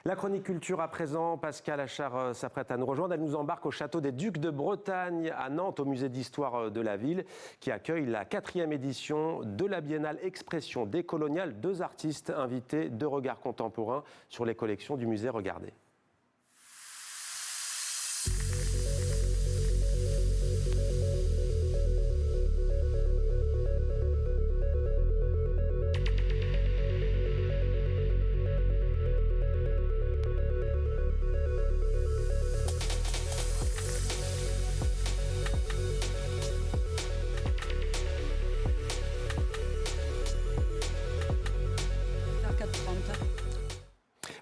La chronique culture à présent, Pascal Achard s'apprête à nous rejoindre. Elle nous embarque au château des Ducs de Bretagne à Nantes, au musée d'histoire de la ville, qui accueille la 4e édition de la Biennale Expression décoloniale. 2 artistes invités, 2 regards contemporains sur les collections du musée. Regardez.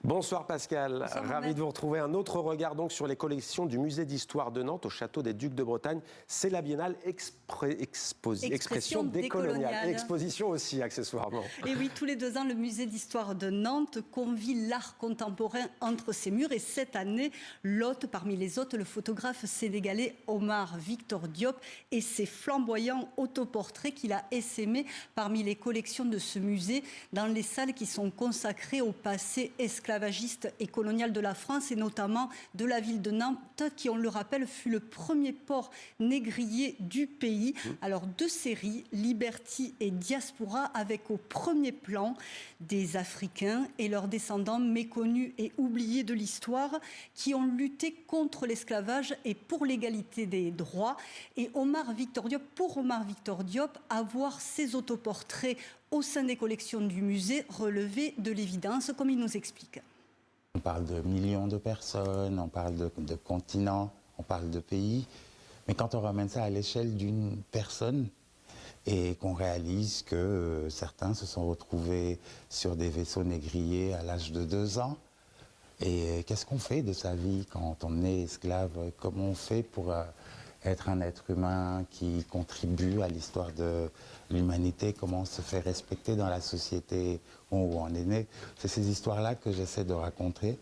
Bonsoir Pascal, ravi de vous retrouver. Un autre regard donc sur les collections du musée d'histoire de Nantes au château des Ducs de Bretagne. C'est la Biennale Expression décoloniale. Exposition aussi accessoirement. Et oui, tous les 2 ans, le musée d'histoire de Nantes convie l'art contemporain entre ses murs. Et cette année, l'hôte, parmi les hôtes, le photographe sénégalais Omar Victor Diop et ses flamboyants autoportraits qu'il a essaimés parmi les collections de ce musée dans les salles qui sont consacrées au passé esclavagiste et colonial de la France et notamment de la ville de Nantes qui, on le rappelle, fut le premier port négrier du pays. Alors 2 séries, Liberty et Diaspora, avec au premier plan des Africains et leurs descendants méconnus et oubliés de l'histoire qui ont lutté contre l'esclavage et pour l'égalité des droits. Et pour Omar Victor Diop, avoir ces autoportraits au sein des collections du musée relevait de l'évidence, comme il nous explique. On parle de millions de personnes, on parle de continents, on parle de pays, mais quand on ramène ça à l'échelle d'une personne et qu'on réalise que certains se sont retrouvés sur des vaisseaux négriers à l'âge de 2 ans, et qu'est-ce qu'on fait de sa vie quand on est esclave? Comment on fait pour être un être humain qui contribue à l'histoire de l'humanité? Comment on se fait respecter dans la société où on est né? C'est ces histoires-là que j'essaie de raconter.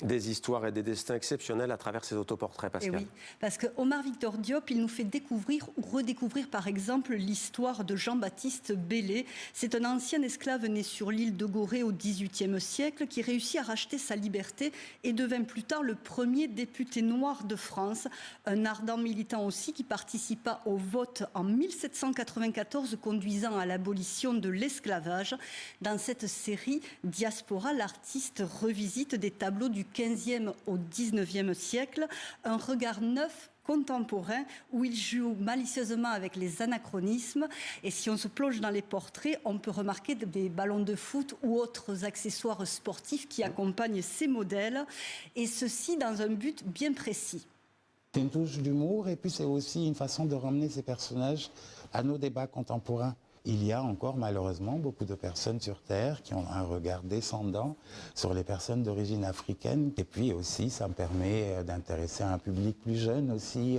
Des histoires et des destins exceptionnels à travers ces autoportraits, Pascal. Et oui, parce que Omar Victor Diop, il nous fait découvrir ou redécouvrir par exemple l'histoire de Jean-Baptiste Bellé. C'est un ancien esclave né sur l'île de Gorée au XVIIIe siècle qui réussit à racheter sa liberté et devint plus tard le premier député noir de France. Un ardent militant aussi qui participa au vote en 1794 conduisant à l'abolition de l'esclavage. Dans cette série Diaspora, l'artiste revisite des tableaux du 15e au 19e siècle, un regard neuf, contemporain, où il joue malicieusement avec les anachronismes. Et si on se plonge dans les portraits, on peut remarquer des ballons de foot ou autres accessoires sportifs qui accompagnent ces modèles, et ceci dans un but bien précis. C'est une touche d'humour et puis c'est aussi une façon de ramener ces personnages à nos débats contemporains. Il y a encore malheureusement beaucoup de personnes sur Terre qui ont un regard descendant sur les personnes d'origine africaine. Et puis aussi, ça me permet d'intéresser un public plus jeune aussi.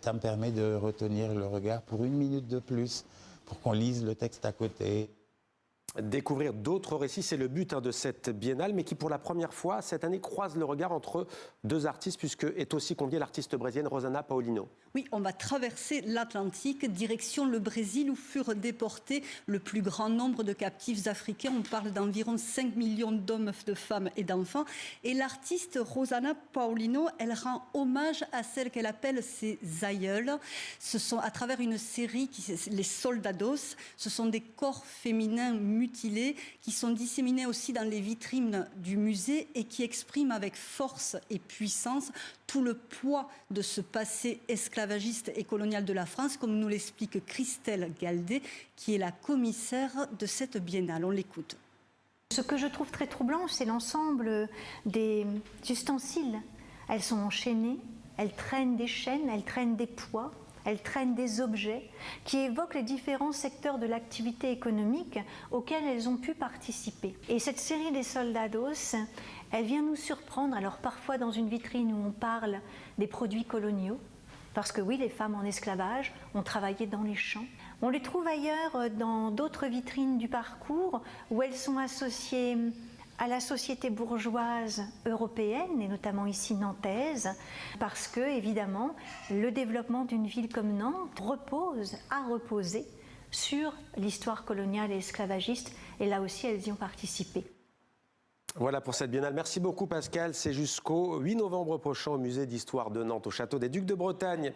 Ça me permet de retenir le regard pour 1 minute de plus, pour qu'on lise le texte à côté. Découvrir d'autres récits, c'est le but de cette biennale, mais qui pour la première fois cette année croise le regard entre 2 artistes, puisque est aussi conviée l'artiste brésilienne Rosana Paulino. Oui, on va traverser l'Atlantique, direction le Brésil, où furent déportés le plus grand nombre de captifs africains. On parle d'environ 5 millions d'hommes, de femmes et d'enfants. Et l'artiste Rosana Paulino, elle rend hommage à celle qu'elle appelle ses aïeuls. Ce sont à travers une série, les Soldados, ce sont des corps féminins mutilés qui sont disséminés aussi dans les vitrines du musée et qui expriment avec force et puissance tout le poids de ce passé esclavagiste et colonial de la France, comme nous l'explique Christelle Galdé, qui est la commissaire de cette biennale. On l'écoute. Ce que je trouve très troublant, c'est l'ensemble des ustensiles. Elles sont enchaînées, elles traînent des chaînes, elles traînent des poids. Elles traînent des objets qui évoquent les différents secteurs de l'activité économique auxquels elles ont pu participer. Et cette série des Soldados, elle vient nous surprendre, alors parfois dans une vitrine où on parle des produits coloniaux, parce que oui, les femmes en esclavage ont travaillé dans les champs. On les trouve ailleurs dans d'autres vitrines du parcours où elles sont associées à la société bourgeoise européenne, et notamment ici nantaise, parce que, évidemment, le développement d'une ville comme Nantes a reposé sur l'histoire coloniale et esclavagiste, et là aussi elles y ont participé. Voilà pour cette biennale. Merci beaucoup Pascal. C'est jusqu'au 8 novembre prochain au musée d'histoire de Nantes, au château des Ducs de Bretagne.